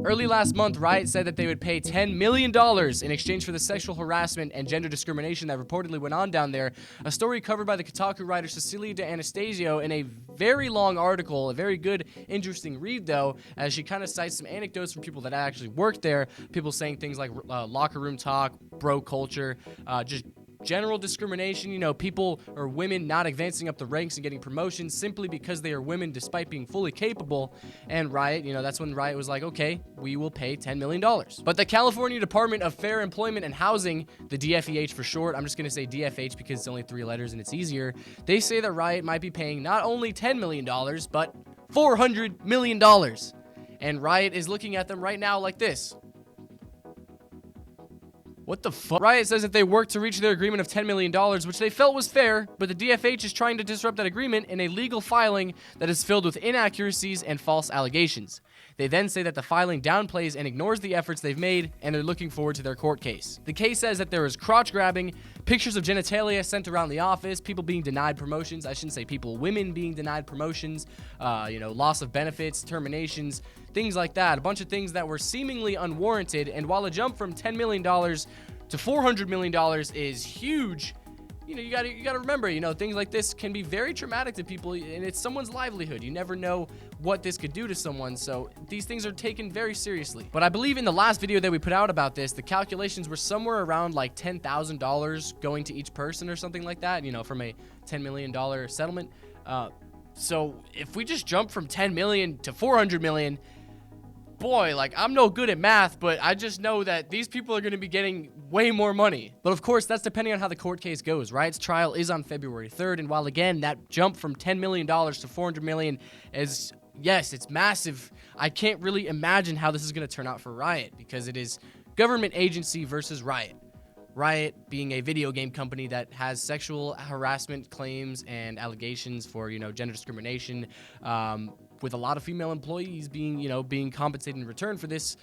Early last month, Riot said that they would pay $10 million in exchange for the sexual harassment and gender discrimination that reportedly went on down there. A story covered by the Kotaku writer Cecilia de Anastasio in a very long article, a very good, interesting read though, as she kind of cites some anecdotes from people that actually worked there, people saying things like locker room talk, bro culture, just general discrimination, you know, people or women not advancing up the ranks and getting promotions simply because they are women despite being fully capable. And Riot, you know, that's when Riot was like, okay, we will pay $10 million. But the California Department of Fair Employment and Housing, the DFEH for short, I'm just going to say DFH because it's only 3 letters and it's easier, they say that Riot might be paying not only $10 million, but $400 million. And Riot is looking at them right now like this. What the fuck? Riot says that they worked to reach their agreement of $10 million, which they felt was fair, but the DFH is trying to disrupt that agreement in a legal filing that is filled with inaccuracies and false allegations. They then say that the filing downplays and ignores the efforts they've made, and they're looking forward to their court case. The case says that there is crotch grabbing, pictures of genitalia sent around the office, people being denied promotions. I shouldn't say people, women being denied promotions, you know, loss of benefits, terminations, things like that. A bunch of things that were seemingly unwarranted. And while a jump from $10 million to $400 million is huge, you know, you gotta remember, you know, things like this can be very traumatic to people, and it's someone's livelihood. You never know what this could do to someone, so these things are taken very seriously. But I believe in the last video that we put out about this, the calculations were somewhere around like $10,000 going to each person or something like that, you know, from a $10 million settlement. So if we just jump from 10 million to 400 million, boy, like, I'm no good at math, but I just know that these people are going to be getting way more money. But of course, that's depending on how the court case goes. Riot's trial is on February 3rd, and while again, that jump from $10 million to 400 million is, yes, it's massive. I can't really imagine how this is going to turn out for Riot, because it is government agency versus Riot. Riot being a video game company that has sexual harassment claims and allegations for, you know, gender discrimination, with a lot of female employees being, you know, being compensated in return for this.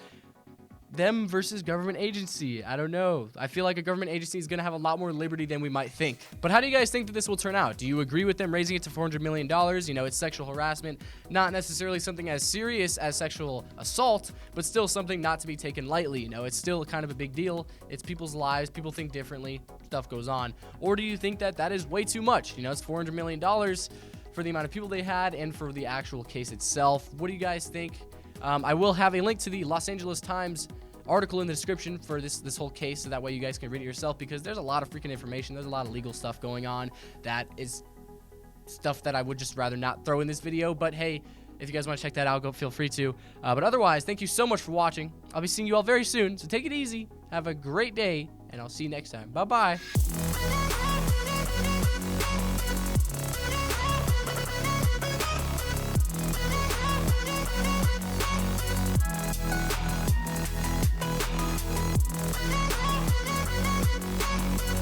Them versus government agency. I don't know. I feel like a government agency is going to have a lot more liberty than we might think. But how do you guys think that this will turn out? Do you agree with them raising it to $400 million? You know, it's sexual harassment, not necessarily something as serious as sexual assault, but still something not to be taken lightly. You know, it's still kind of a big deal. It's people's lives. People think differently. Stuff goes on. Or do you think that that is way too much? You know, it's $400 million for the amount of people they had and for the actual case itself. What do you guys think? I will have a link to the Los Angeles Times article in the description for this whole case, so that way you guys can read it yourself, because there's a lot of freaking information. There's a lot of legal stuff going on that is stuff that I would just rather not throw in this video. But hey, if you guys want to check that out, go feel free to. But otherwise, thank you so much for watching. I'll be seeing you all very soon, so take it easy. Have a great day, and I'll see you next time. Bye-bye.